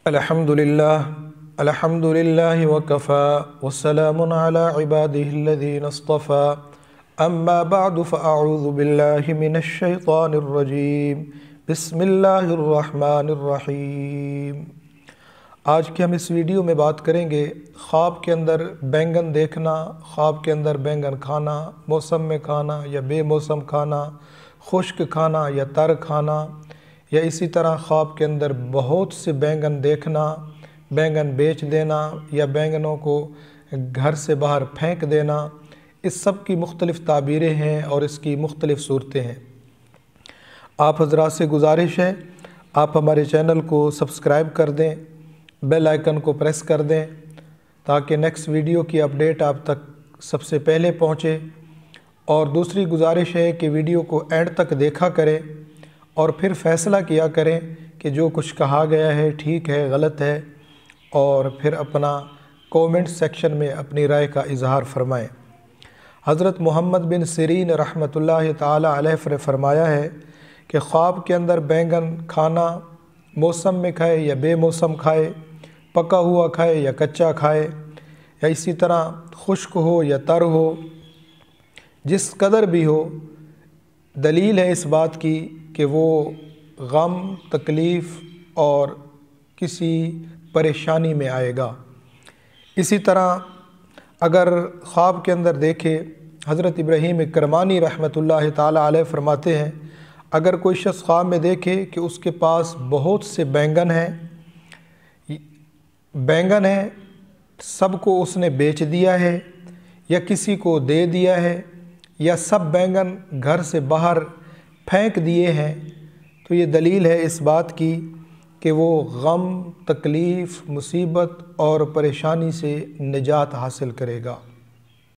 अल्हम्दुलिल्लाह वकफ़ा वस्सलामुन अला इबादिहिल्लज़ीना इस्तफ़ा अम्मा बअदु फ़अऊज़ु बिल्लाहि मिनश शैतानिर रजीम बिस्मिल्लाहिर रहमानिर रहीम। आज के हम इस वीडियो में बात करेंगे ख्वाब के अंदर बैंगन देखना, ख्वाब के अंदर बैंगन खाना, मौसम में खाना या बेमौसम खाना, खुश्क खाना या तर खाना, या इसी तरह ख्वाब के अंदर बहुत से बैंगन देखना, बैंगन बेच देना या बैंगनों को घर से बाहर फेंक देना। इस सब की मुख्तलिफ़ ताबीरें हैं और इसकी मुख्तलिफ़ सूरतें हैं। आप हज़रात से गुजारिश है आप हमारे चैनल को सब्सक्राइब कर दें, बेल आइकन को प्रेस कर दें ताकि नेक्स्ट वीडियो की अपडेट आप तक सबसे पहले पहुँचे। और दूसरी गुजारिश है कि वीडियो को एंड तक देखा करें और फिर फ़ैसला किया करें कि जो कुछ कहा गया है ठीक है गलत है, और फिर अपना कमेंट सेक्शन में अपनी राय का इजहार फरमाएं। हज़रत मोहम्मद बिन सिरीन रहमतुल्लाह ताला अलैह ने फरमाया है कि ख्वाब के अंदर बैंगन खाना, मौसम में खाए या बेमौसम खाए, पका हुआ खाए या कच्चा खाए, या इसी तरह खुश्क हो या तर हो, जिस कदर भी हो, दलील है इस बात की कि वो गम, तकलीफ़ और किसी परेशानी में आएगा। इसी तरह अगर ख्वाब के अंदर देखे, हज़रत इब्राहीम करमानी रहमतुल्लाह ताला अलैह फरमाते हैं, अगर कोई शख्स ख्वाब में देखे कि उसके पास बहुत से बैंगन हैं, सबको उसने बेच दिया है या किसी को दे दिया है या सब बैंगन घर से बाहर फेंक दिए हैं, तो ये दलील है इस बात की कि वो गम, तकलीफ़, मुसीबत और परेशानी से निजात हासिल करेगा।